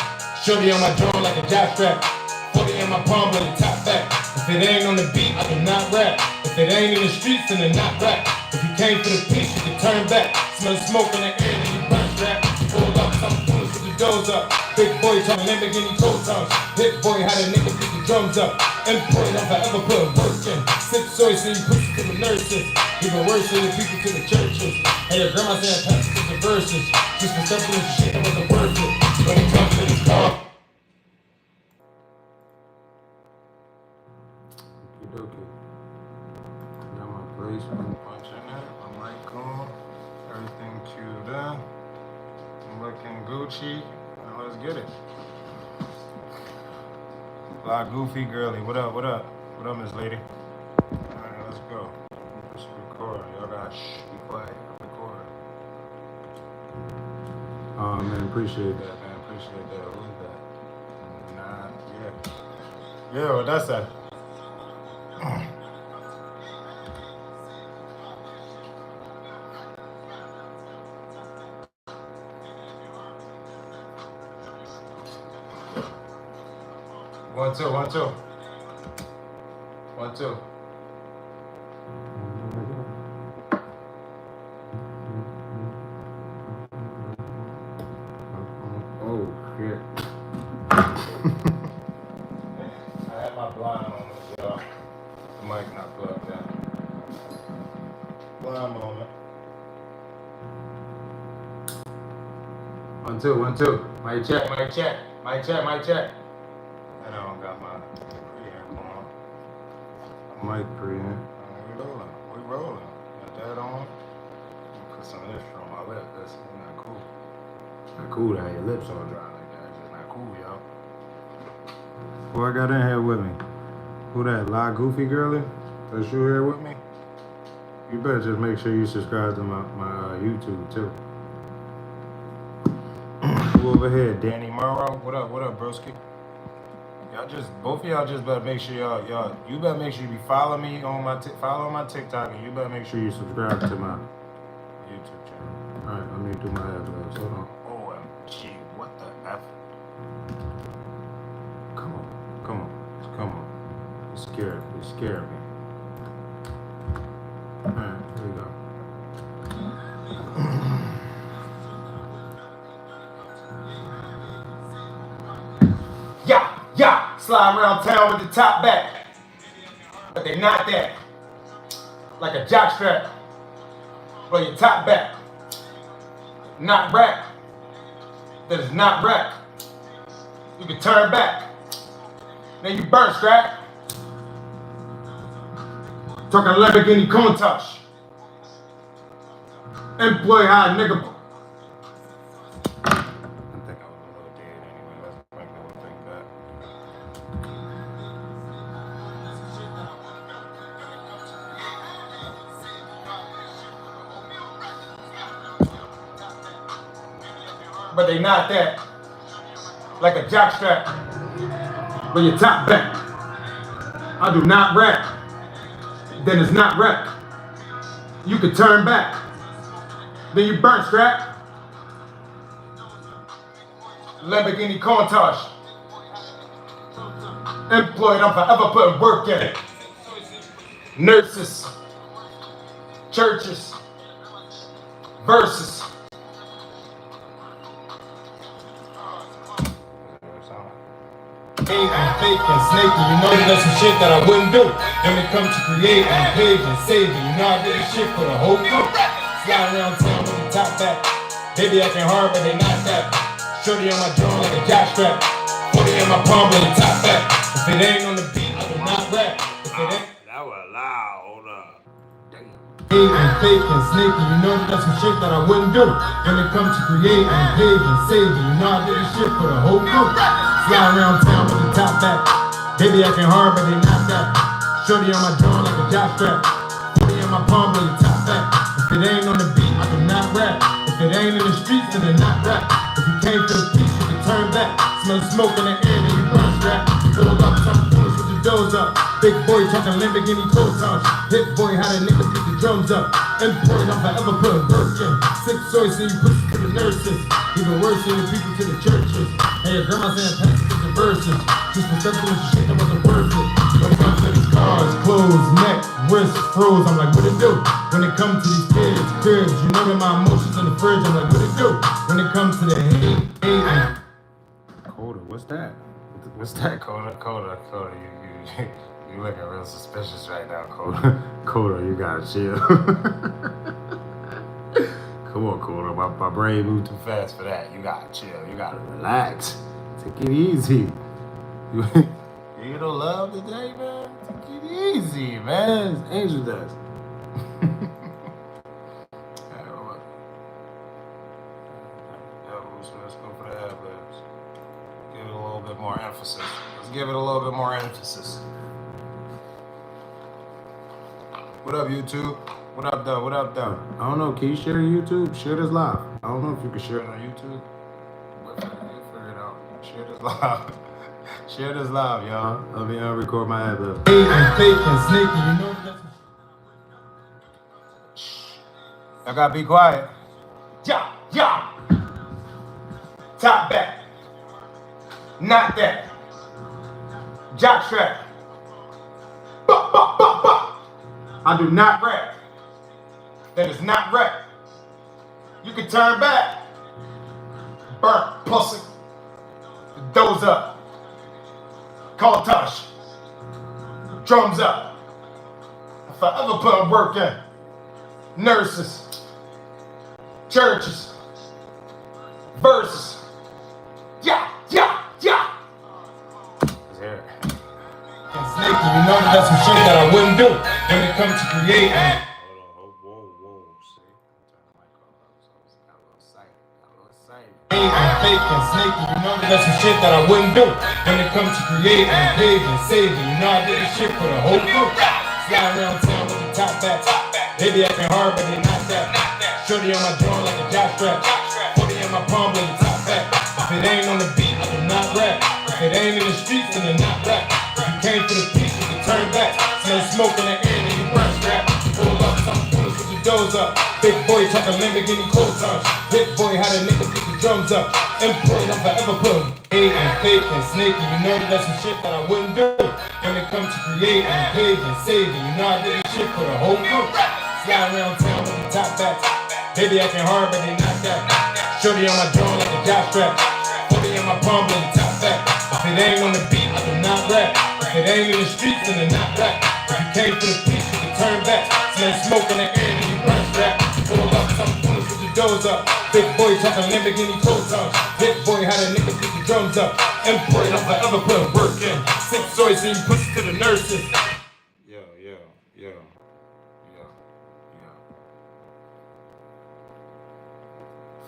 Speaker 1: Shorty on my jaw like a jock strap. 40 in my palm, but the top back. If it ain't on the beat, I do not rap. If it ain't in the streets, then it not rap. If you came for the peace, you can turn back. Smell smoke in the air, then you burn strap. Pull up, some foolish with the doors up. Big boy talking Lamborghini photons. Hit boy, how the nigga beat the drums up. Important, I'm forever put a work in. 6 choice, and you push it to the nurses. Even worse than the people to the churches. And your grandma saying pass it to the verses. Just for something shit that wasn't worth it. When it comes to this car.
Speaker 3: Okay. Got my placement punching it. My mic on. Everything queued up. I'm looking Gucci. Now let's get it. La Goofy Girly. What up? What up, Miss Lady? Alright, let's go. Let's record. Y'all gotta be quiet. Record. Oh man, appreciate that, man. Appreciate that. Who is that? Nah, yeah. Yeah, well, that's that. 1 2 1 2 1 2. Oh shit. I had my blind on this, y'all. 1, 2, 1, 2. Mic check, mic check, mic check, mic check. I don't got my preamp on. Mic preamp. We rolling. Got that on. Put some of this on my lip. That's not cool. Not cool to have your lips all dry like that. It's just not cool, y'all. Who I got in here with me? Who that? La Goofy Girlie? Is you here with me? You better just make sure you subscribe to my YouTube too. Who over here? Danny Morrow? What up, broski? Y'all both of y'all just better make sure you better make sure you be following me on my TikTok, and you better make sure you subscribe to my YouTube channel. All right, let me do my ad-libs. Hold on. OMG, what the F? Come on. You scared me. All right, here we go. Yeah, slide around town with the top back, but they not that. Like a jockstrap, but your top back. Not rack, that is not rack. You can turn back, then you burn strap. Talking Lamborghini Countach. Employ high nigga. I think I was a little dead anyway. Let's bring the whole thing back. But they not that. Like a jockstrap. But your top back. I do not rap. Then it's not rap. You can turn back. Then you burn strap. Lamborghini Countach. Employed, I'm forever putting work in it. Nurses, churches, verses.
Speaker 1: And fake and snaky, you know that's some shit that I wouldn't do. When it comes to creating, paving, saving, you know I did this shit for the whole crew. Slide around town with the top back. They be acting hard, but they not that. Shorty on my drum like a jockstrap. 40 in my palm with the top back. If it ain't on the beat, I do not rap. If it ain't.
Speaker 3: That was loud. Hold up. Damn.
Speaker 1: And fake and snaky, you know that's some shit that I wouldn't do. When it comes to creating, paving, saving, you know I did this shit for the whole crew. Slide around town with the top back. They be acting hard, but they not that. Shorty on my drum like a jockstrap. 40 in my palm with the top back. If it ain't on the beat, I do not rap. If it ain't in the streets, then they not rap. If you came for the peace, you can turn back. Smell smoke in the air, then you burn strap. Fill up, some foolish with the doors up. Big boy talking Lamborghini Countach. Hit boy, how the niggas get the drums up. Employed, I'm forever putting work in. Sick choice, and you push it to the nurses. Even worse than the people to the churches. And your grandma saying passages and verses. Disrespectful and shit that wasn't worth it. When it comes to these cars, clothes, neck, wrist, froze, I'm like, what it do? When it comes to these kids, cribs, you know that my emotions in the fridge, I'm like, what it do? When it comes to the hate.
Speaker 3: Coda, what's that? What's that, Coda? Coda, you looking real suspicious right now, Coda. Coda, you gotta chill. Come on, Coda. My brain moved too fast for that. You gotta chill. You gotta relax. Take it easy. You get no love today, man? Take it easy, man. It's Angel Dust. So let's go for the ad-libs. Give it a little bit more emphasis. Let's give it a little bit more emphasis. What up, YouTube? What up, though? What up, though? I don't know. Can you share YouTube? Share this live. I don't know if you can share it on YouTube. But you'll figure it out. Share this live. Share this live, y'all. Let me record my ad-lib.
Speaker 1: And fake and snaky, you know that's.
Speaker 3: I gotta be quiet. Yeah. Top back. Not that. Jockstrap. I do not rap. That is not rap. You can turn back. Burnt pussy. Doze up. Countach. Drums up. Forever putting work in. Nurses. Churches. verse. Yeah. Let's hear it.
Speaker 1: Sneaky, you know that that's some shit that I wouldn't do when it comes to creating.
Speaker 3: Whoa. See? Turn the mic off. Got a little excited.
Speaker 1: And fake and sneaky, you know that that's some shit that I wouldn't do when it comes to creating, paving, saving. You know I did this shit for the whole group. Slide around town with the top back. They be acting hard, but they not that. Shorty on my drawing like a jock strap. 40 in my palm with the top back. If it ain't on the beat, I do not rap. If it ain't in the streets, then it's not rap. If you came for the peace, you can turn back. Smell smoke in the air, then you burn strap. Pull up, some fools with your doors up. Big boy talking Lamborghini cold touch. Big boy how the nigga pick the drums up. Employed, I'm forever put hating, fake and snaky. You know that that's some shit that I wouldn't do when it comes to creating, paving, saving. You know I did this shit for the whole group. Slide around town with the top backs. They be acting hard, but they not that. Shorty on my drawing like a jock strap. 40 in my palm with the top back. If it ain't on the beat, I do not rap. If it ain't in the streets, then it's not rap. If you came for the peace, you can turn back. Smell smoke in the air, then you burn strap. Pull up, some fools with your doors up. Big boy talking Lamborghini cold touch. Big boy how the nigga pick the drums up. Employed, I'm forever put work in. Six soys and you push it to the nurses.
Speaker 3: Yo.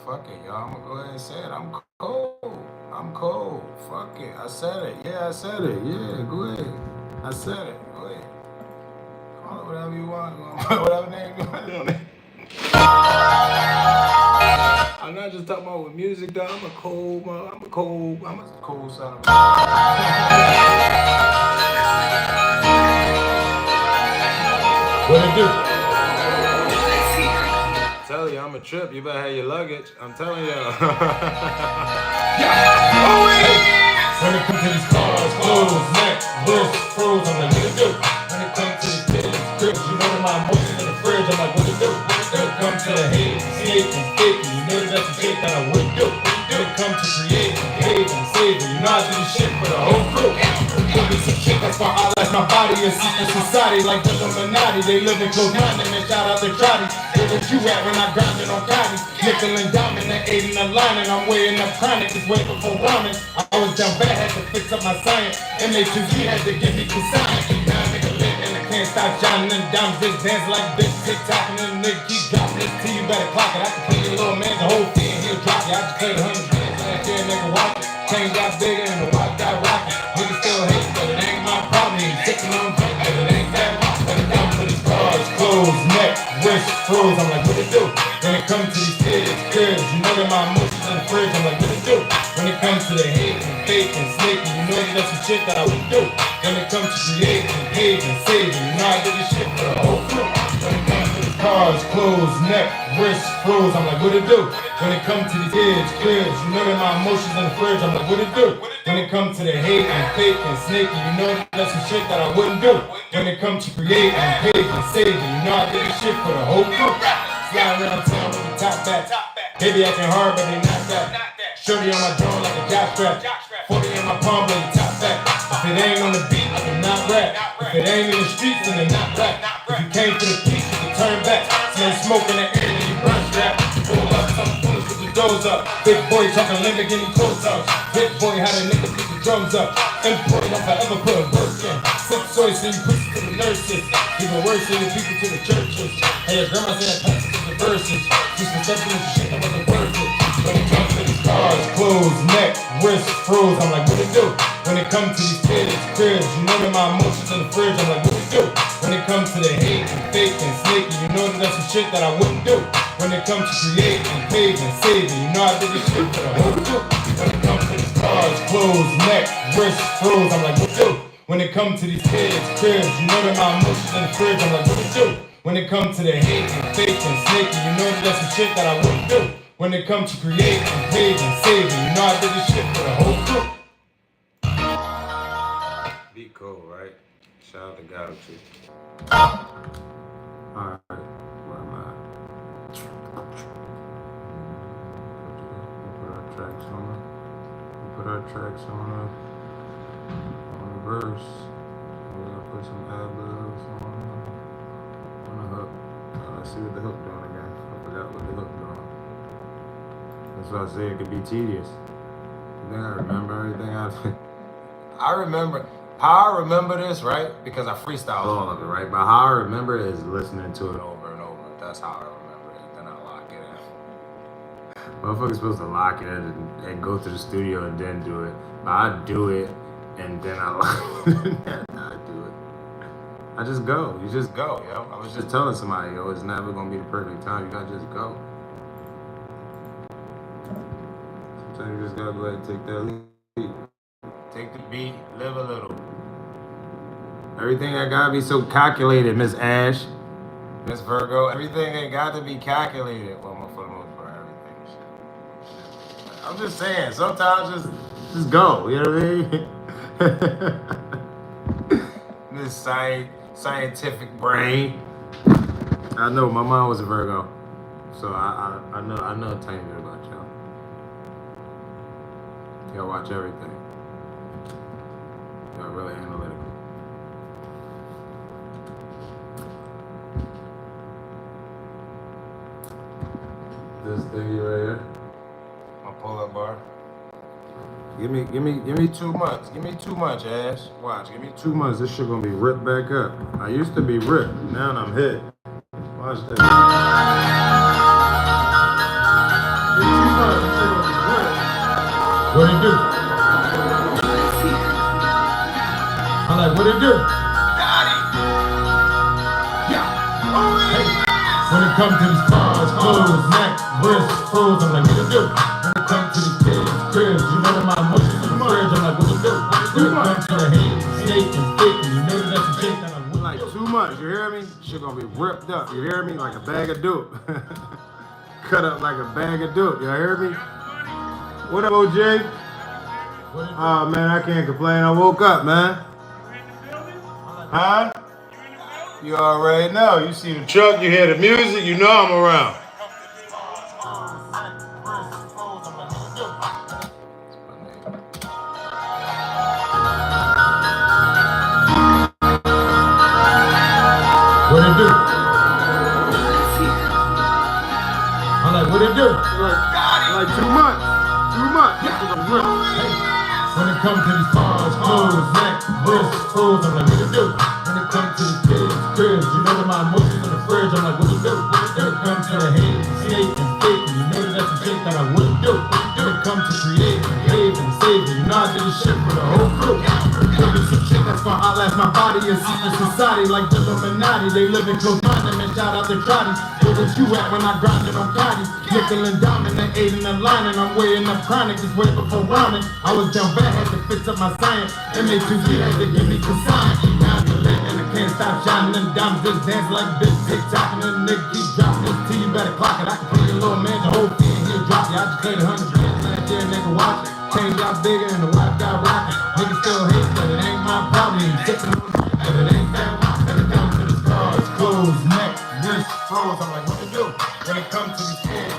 Speaker 3: Fuck it, y'all. I'm gonna go ahead and say it. I'm cold. Fuck it. I said it. Yeah, I said it. Yeah, go ahead. I said it. Go ahead. Call it whatever you want. Whatever name you want on it. I'm not just talking about with music, though. I'm a cold son of a...
Speaker 1: What it do?
Speaker 3: Tell you, I'm a trip. You better have your luggage. I'm telling you.
Speaker 1: When it comes to these cars, clothes, neck, wrist, froze, I'm like, what it do? When it comes to these kids, grips, you know that my emotions in the fridge, I'm like, what it do? When it comes to the hate, snake, and faking, you know that that's the shit that I wouldn't do. When it comes to creating, paving, saving, you know I do this shit for the whole crew. Give me some shit, that's why I like my body in secret society, like the Illuminati. They live in close minded and shout out to Trotty. Where you at when I grindin' on Gotti? Nickel and diamond, that 8 in the line, and I'm weighing up chronic, it's way before rhyming. I was down bad, had to fix up my science. MA2G had to give me consignment. Now nigga lit and I can't stop shining. Them diamonds just dance like bitch, tick-tock, and them niggas keep dropping this T, you better clock it. I can pay your little man the whole thing, he'll drop you. I just played 100 bands last year, nigga walk it. Chain got bigger and the watch got rockin'. Niggas still hate, but it ain't my problem. He sitting on drink, but it ain't that much. When it comes to these cars, clothes, neck, wrist, froze, I'm like, what it do? When it comes to these kids, you know that my emotions in the fridge, I'm like, what it do? When it comes to the hate and fake and snaky, you know that that's some shit that I would do. When it comes to creating, paving, saving, you know I did this shit for the whole crew. When it comes to the cars, clothes, neck, wrist, froze, I'm like, what it do? When it comes to these kids, you know that my emotions in the fridge, I'm like, what it do? When it comes to the hate and fake and snaky, you know that that's some shit that I wouldn't do. When it comes to creating, paving, saving, you know I did this shit for the whole crew. Slide around town with the top back. They be acting hard, but they not that. Shorty on my drawing like a jock strap. 40 in my palm with the top back. If it ain't on the beat, I do not rap. If it ain't in the streets, then it's not rap. If you came for the peace, you can turn back. Smell smoke in the air, then you burn strap. Pull up, some fools with the doors up. Big boy talking Lamborghini cold touch. Big boy how the nigga pick the drums up. Employed, I'm forever put work in. Six soys, so you push it to the nurses. Even worse, send the people to the churches. Hey, your grandma said that passes to the verses. Just accepting this shit that wasn't worth it. When it comes to these cars, clothes, neck, wrist, froze, I'm like, what it do? When it comes to these kids, you know that my emotions in the fridge, I'm like, what it do? When it comes to the hate and fake and snaky, you know that that's some shit that I wouldn't do. When it comes to creating, paving, saving, you know I did this shit for the whole crew. When it comes to these cars, clothes, neck, wrist, froze, I'm like, what it do? When it comes to these kids, you know that my emotions in the fridge, I'm like, what it do? When it comes to the hate and fake and snaky, you know that that's some shit that I wouldn't do. When it comes to creating, paving, saving, you know I did this shit for the whole crew.
Speaker 3: Be cool, right? Shout out to God too. Alright, where am I? Put our tracks on the verse. We're gonna put some ad-libs on the hook. Let's see what the hook doing again. I forgot what the hook doing. That's why I say it could be tedious. You think I remember everything I remember. How I remember this, right? Because I freestyle all of it, right? But how I remember it is listening to it over and over. That's how I remember it. Then I lock it in. Motherfuckers supposed to lock it in and go to the studio and then do it. But I do it and then I lock it in. I do it. I just go. You just go, yo. I was just telling somebody, yo, it's never gonna be the perfect time. You gotta just go. Sometimes you just gotta go ahead and take that lead. Take the beat, live a little. Everything ain't gotta be so calculated, Miss Ash, Miss Virgo. Everything ain't got to be calculated. Well, for the most part, everything. I'm just saying, sometimes just go. You know what I mean? This scientific brain. I know my mom was a Virgo, so I know a tiny bit about y'all. Y'all watch everything. Y'all really analytical. This thingy right here. My pull-up bar. Give me 2 months. Give me 2 months, Ash. Watch. Give me 2 months. This shit gonna be ripped back up. I used to be ripped. Now I'm hit. Watch this. In 2 months, this shit gonna be ripped. What it do? I'm like, what it do? Yeah. Hey. When it comes to these cars, clothes, neck, wrists, froze, I'm like, what it do? When it comes to these kids, cribs, you know that my emotions in the fridge, I'm like, what it do? When it comes to the hate, snake, and fake, you know that that's a shit that I would like 2 months, you hear me? Shit gonna be ripped up, you hear me? Like a bag of dope. Cut up like a bag of dope, you hear me? What up, OJ? Oh man, I can't complain, I woke up, man. Huh? You already know. You see the truck, you hear the music, you know I'm around. What it do? I'm like, what it do? Like 2 months. 2 months. When it comes to these cars, clothes, neck, wrists, froze, I'm like, what it do? When it comes to these kids, cribs, you know that my emotions in the fridge, I'm like, what it do? When it comes to the hate, snake, and fake, you know that that's a shit that I wouldn't do. When it comes to creating, behaving, saving, you know I did this shit for the whole crew. There's some shit that's gonna outlast my body in secret society like the Illuminati. They live in close minded, man, shout out to Crotty. Where was you at when I grinded on Cotty? Nickel and diamond, they ate in the line, and I'm weighing up chronic, just way before rhyming. I was down bad, had to fix up my science. MA2G had to give me consignment. Now I'm lit and I can't stop shining. Them diamonds just dance like bitch TikTok, and then nigga keep dropping this T. You better clock it. I can play your little man, the whole thing, he'll drop you. I just played 100 bands last year, nigga, watch it. Change got bigger and the wife got rockin'. Niggas still hate, but it ain't my problem. Sippin' on but it ain't that much. When it comes to these cars, clothes, neck, wrist, froze, I'm like, what to do? When it comes to these kids,